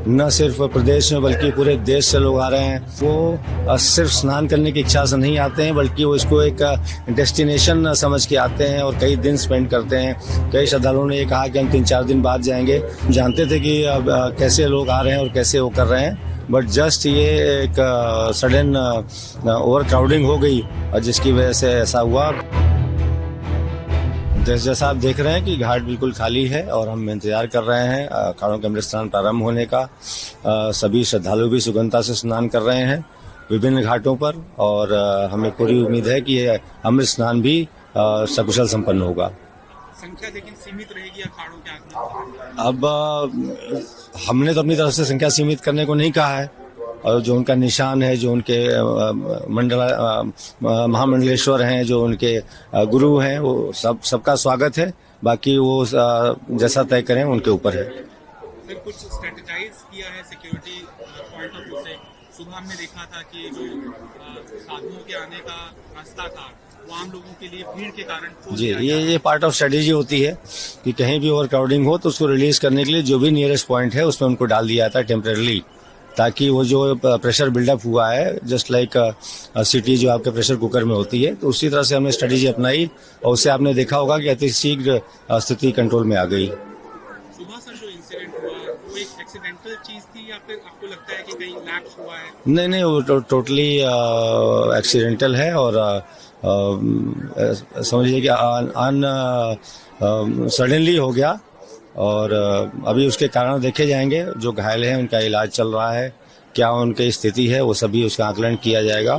न सिर्फ प्रदेश में बल्कि पूरे देश से लोग आ रहे हैं। वो सिर्फ स्नान करने की इच्छा से नहीं आते हैं, बल्कि वो इसको एक डेस्टिनेशन समझ के आते हैं और कई दिन स्पेंड करते हैं। कई श्रद्धालुओं ने ये कहा कि हम 3-4 दिन बाद जाएंगे। जानते थे कि अब कैसे लोग आ रहे हैं और कैसे वो कर रहे हैं, बट जस्ट ये एक सडन ओवर क्राउडिंग हो गई और जिसकी वजह से ऐसा हुआ। जैसा आप देख रहे हैं कि घाट बिल्कुल खाली है और हम इंतजार कर रहे हैं अखाड़ों के अमृत स्नान प्रारंभ होने का। सभी श्रद्धालु भी सुगमता से स्नान कर रहे हैं विभिन्न घाटों पर और हमें पूरी उम्मीद है कि ये अमृत स्नान भी सकुशल संपन्न होगा। संख्या लेकिन सीमित रहेगी अखाड़ों के आगमन। अब हमने तो अपनी तरफ से संख्या सीमित करने को नहीं कहा है और जो उनका निशान है, जो उनके महामंडलेश्वर हैं, जो उनके गुरु हैं, वो सबका स्वागत है। बाकी वो जैसा तय करें उनके ऊपर है। फिर कुछ स्ट्रेटेजाइज किया है सिक्योरिटी पॉइंट ऑफ व्यू से। सुबह हमने देखा था कि जो साधुओं के आने का रास्ता था वो आम लोगों के लिए भीड़ के कारण जी, ये पार्ट ऑफ स्ट्रेटेजी होती है कि कहीं भी ओवर क्राउडिंग हो तो उसको रिलीज करने के लिए जो भी नियरेस्ट पॉइंट है उसमें उनको डाल दिया जाता है टेम्परेरली, ताकि वो जो प्रेशर बिल्डअप हुआ है जस्ट लाइक सिटी जो आपके प्रेशर कुकर में होती है, तो उसी तरह से हमने स्ट्रेटेजी अपनाई और उससे आपने देखा होगा कि अति शीघ्र स्थिति कंट्रोल में आ गई। सुबह सर जो इंसिडेंट हुआ वो एक एक्सीडेंटल चीज थी या फिर आपको लगता है कि कहीं लैप्स हुआ है? नहीं, वो टोटली एक्सीडेंटल है और समझिए कि सडनली हो गया और अभी उसके कारण देखे जाएंगे। जो घायल हैं उनका इलाज चल रहा है, क्या उनकी स्थिति है वो सभी उसका आकलन किया जाएगा,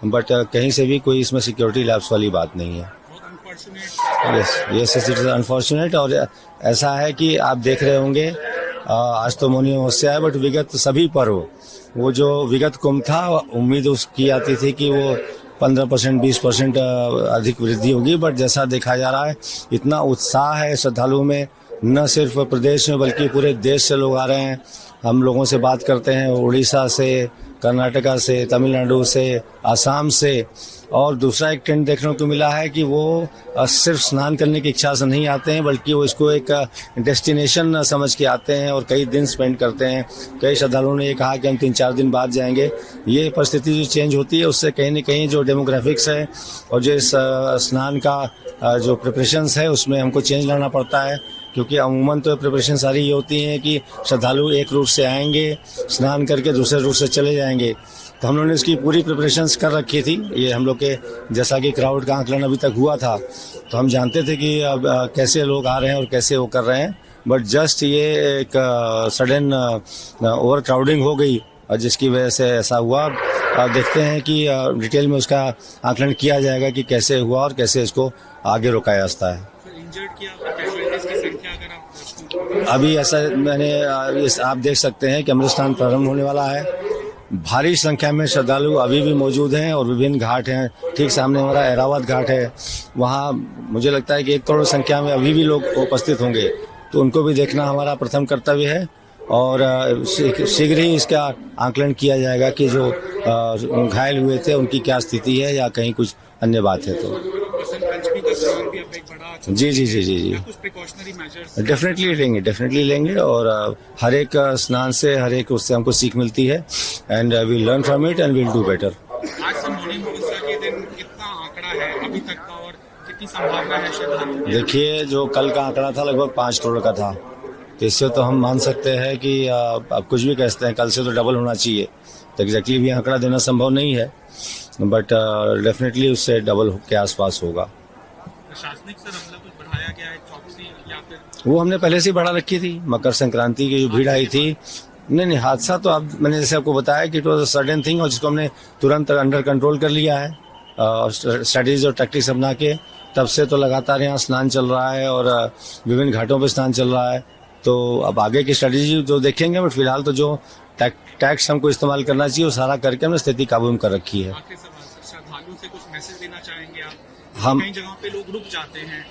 बट कहीं से भी कोई इसमें सिक्योरिटी लैप्स वाली बात नहीं है। Yes, it is unfortunate. और ऐसा है कि आप देख रहे होंगे आज तो मौनी अमावस्या है, बट विगत सभी पर्व वो जो विगत कुंभ था उम्मीद उसकी आती थी कि वो 15%, 20% अधिक वृद्धि होगी, बट जैसा देखा जा रहा है इतना उत्साह है श्रद्धालुओं में। न सिर्फ प्रदेश में बल्कि पूरे देश से लोग आ रहे हैं। हम लोगों से बात करते हैं उड़ीसा से, कर्नाटका से, तमिलनाडु से, आसाम से। और दूसरा एक ट्रेंड देखने को मिला है कि वो सिर्फ स्नान करने की इच्छा से नहीं आते हैं, बल्कि वो इसको एक डेस्टिनेशन समझ के आते हैं और कई दिन स्पेंड करते हैं। कई श्रद्धालुओं ने ये कहा कि हम 3-4 दिन बाद जाएंगे। ये परिस्थिति जो चेंज होती है उससे कहीं न कहीं जो डेमोग्राफिक्स है और जो इस स्नान का जो प्रिपरेशंस है उसमें हमको चेंज लाना पड़ता है, क्योंकि अमूमन तो प्रिपरेशन सारी ये होती हैं कि श्रद्धालु एक रूट से आएंगे, स्नान करके दूसरे रूट से चले जाएंगे। तो हम लोगों ने इसकी पूरी प्रिपरेशंस कर रखी थी। ये हम लोग के जैसा कि क्राउड का आकलन अभी तक हुआ था तो हम जानते थे कि अब कैसे लोग आ रहे हैं और कैसे वो कर रहे हैं, बट जस्ट ये एक सडन ओवर क्राउडिंग हो गई और जिसकी वजह से ऐसा हुआ। देखते हैं कि डिटेल में उसका आकलन किया जाएगा कि कैसे हुआ और कैसे इसको आगे रोका जा सकता है। अभी ऐसा आप देख सकते हैं कि अमृत स्नान प्रारंभ होने वाला है। भारी संख्या में श्रद्धालु अभी भी मौजूद हैं और विभिन्न घाट हैं। ठीक सामने हमारा ऐरावत घाट है, वहाँ मुझे लगता है कि 1 करोड़ संख्या में अभी भी लोग उपस्थित होंगे, तो उनको भी देखना हमारा प्रथम कर्तव्य है और शीघ्र ही इसका आकलन किया जाएगा कि जो घायल हुए थे उनकी क्या स्थिति है या कहीं कुछ अन्य बात है। तो जी डेफिनेटली लेंगे और हर एक स्नान से हर एक उससे हमको सीख मिलती है and we learn from it and will do better. आज से मौनी अमावस्या के दिन कितना आंकड़ा है अभी तक का और कितनी संभावना है श्रद्धालुओं? देखिए, जो कल का आंकड़ा था लगभग 5 करोड़ का था, तो इससे तो हम मान सकते हैं कि आप कुछ भी कहते हैं, कल से तो डबल होना चाहिए। तो एग्जैक्टली भी आंकड़ा देना संभव नहीं है, बट डेफिनेटली उससे डबल के आसपास होगा। प्रशासनिक स्तर मतलब कुछ बढ़ाया गया है, चौकसी या फिर? वो हमने पहले से ही बढ़ा रखी थी। मकर संक्रांति की जो भीड़ आई थी, नहीं हादसा तो अब मैंने जैसे आपको बताया कि it was a sudden thing और जिसको हमने तुरंत अंडर कंट्रोल कर लिया है स्ट्रेटेजीज और टैक्टिक्स अपना के। तब से तो लगातार यहाँ स्नान चल रहा है और विभिन्न घाटों पर स्नान चल रहा है। तो अब आगे की स्ट्रेटेजी जो देखेंगे, बट फिलहाल तो जो टैक्स हमको इस्तेमाल करना चाहिए वो सारा करके हमने स्थिति काबू में कर रखी है। श्रद्धालुओं से कुछ मैसेज देना चाहेंगे आप? हम कई जगहों पे लोग रुक जाते हैं,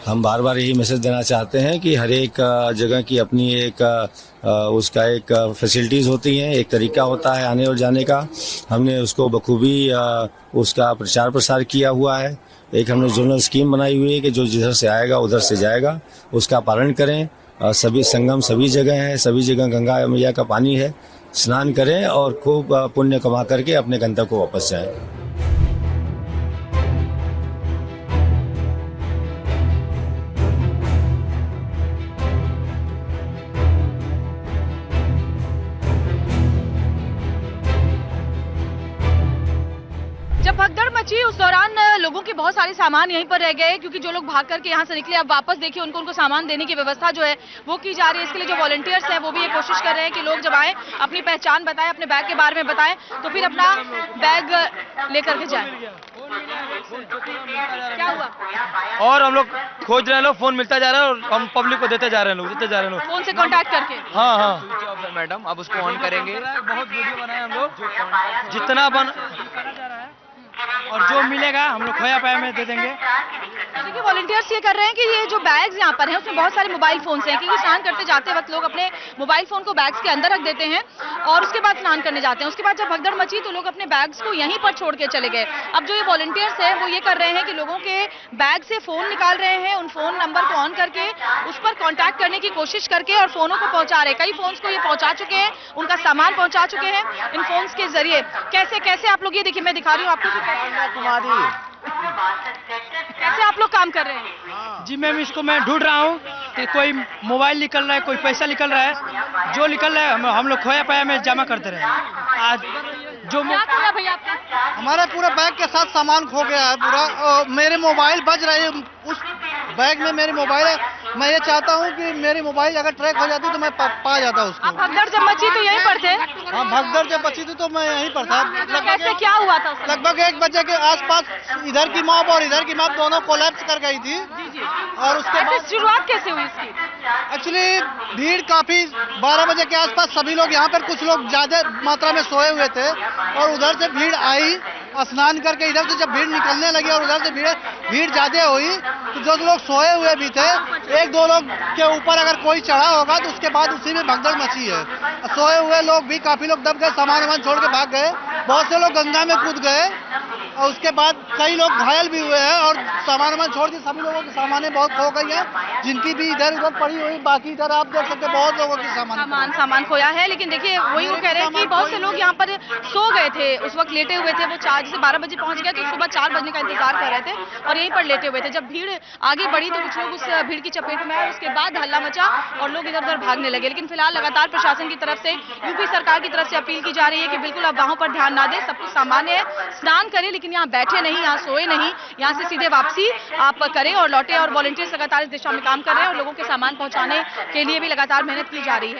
हम बार बार यही मैसेज देना चाहते हैं कि हर एक जगह की अपनी एक उसका एक फैसिलिटीज होती हैं, एक तरीका होता है आने और जाने का। हमने उसको बखूबी उसका प्रचार प्रसार किया हुआ है। एक हमने जोनल स्कीम बनाई हुई है कि जो जिधर से आएगा उधर से जाएगा, उसका पालन करें सभी संगम सभी जगह है, सभी जगह गंगा मैया का पानी है। स्नान करें और खूब पुण्य कमा करके अपने गंतव्य को वापस जाएं। जब भगदड़ मची उस दौरान लोगों के बहुत सारे सामान यहीं पर रह गए, क्योंकि जो लोग भाग करके यहाँ से निकले अब वापस देखिए उनको सामान देने की व्यवस्था जो है वो की जा रही है। इसके लिए जो वॉलंटियर्स हैं वो भी ये कोशिश कर रहे हैं कि लोग जब आए अपनी पहचान बताएं, अपने बैग के बारे में बताएं, तो फिर अपना बैग लेकर के जाएं। क्या हुआ? और हम लोग खोज रहे हैं, लोग फोन मिलता जा रहा है और हम पब्लिक को देते जा रहे हैं, लोग देते जा रहे हैं लोग फोन से कांटेक्ट करके। हाँ हाँ मैडम, अब उसको ऑन करेंगे। बहुत वीडियो बनाए हम लोग, जितना बन और जो मिलेगा हम लोग खोया पाया में दे देंगे। देखिए वॉलंटियर्स ये कर रहे हैं कि ये जो बैग्स यहाँ पर हैं उसमें बहुत सारे मोबाइल फोन्स हैं, क्योंकि स्नान करते जाते वक्त लोग अपने मोबाइल फोन को बैग्स के अंदर रख देते हैं और उसके बाद स्नान करने जाते हैं। उसके बाद जब भगदड़ मची तो लोग अपने बैग्स को यहीं पर छोड़ के चले गए। अब जो ये वॉलंटियर्स हैं वो ये कर रहे हैं कि लोगों के बैग से फोन निकाल रहे हैं, उन फोन नंबर को ऑन करके उस पर कॉन्टैक्ट करने की कोशिश करके और फोनों को पहुंचा रहे हैं। कई फोन्स को ये पहुंचा चुके हैं, उनका सामान पहुंचा चुके हैं इन फोन्स के जरिए। कैसे कैसे आप लोग, ये देखिए मैं दिखा रही हूँ आपको, कैसे आप लोग काम कर रहे हैं? जी मैम, इसको मैं ढूंढ रहा हूँ कि कोई मोबाइल निकल रहा है, कोई पैसा निकल रहा है, जो निकल रहा है हम लोग खोया पाया में जमा करते रहे। आज जो क्या कर रहा है भैया आपका? हमारा पूरा बैग के साथ सामान खो गया है पूरा। मेरे मोबाइल बज रहे हैं, उस बैग में मेरे मोबाइल है। मैं ये चाहता हूँ कि मेरी मोबाइल अगर ट्रैक हो जाती तो मैं पा जाता उसको। आप भगदड़ जब मची तो यहीं पर थे? हाँ, भगदड़ जब बची थी तो मैं यहीं पर था। कैसे क्या हुआ था? लगभग 1 बजे के आसपास इधर की मॉब और इधर की मॉब दोनों कोलैप्स कर गई थी। और उसके बाद शुरुआत कैसे हुई इसकी? एक्चुअली भीड़ काफी 12 बजे के आसपास सभी लोग यहाँ पर, कुछ लोग ज्यादा मात्रा में सोए हुए थे और उधर से भीड़ आई स्नान करके। इधर से जब भीड़ निकलने लगी और उधर से भीड़ ज्यादा हुई तो जो लोग सोए हुए भी थे, 1-2 लोग के ऊपर अगर कोई चढ़ा होगा तो उसके बाद उसी में भगदड़ मची है। सोए हुए लोग भी काफी लोग दब गए, सामान छोड़ के भाग गए, बहुत से लोग गंगा में कूद गए और उसके बाद कई लोग घायल भी हुए हैं और सामान छोड़ के सभी लोगों की सामानें बहुत खो गई हैं, जिनकी भी इधर उधर पड़ी हुई। बाकी इधर आप देख सकते हैं बहुत लोगों की सामान खोया है। लेकिन देखिए वही वो कह रहे हैं कि बहुत से लोग यहाँ पर सो गए थे, उस वक्त लेटे हुए थे। वो 12 बजे पहुंच गए तो सुबह 4 बजने का इंतजार कर रहे थे और यहीं पर लेटे हुए थे। जब भीड़ आगे बढ़ी तो कुछ लोग उस भीड़ की चपेट में आए, उसके बाद हल्ला मचा और लोग इधर उधर भागने लगे। लेकिन फिलहाल लगातार प्रशासन की तरफ से, यूपी सरकार की तरफ से अपील की जा रही है कि बिल्कुल आप वहां पर ध्यान ना दें, सब कुछ सामान्य है, स्नान करें लेकिन यहाँ बैठे नहीं, यहाँ सोए नहीं, यहाँ से सीधे वापसी आप करें और लौटे। और वॉलंटियर्स लगातार इस दिशा में काम कर रहे हैं और लोगों के सामान पहुंचाने के लिए भी लगातार मेहनत की जा रही है।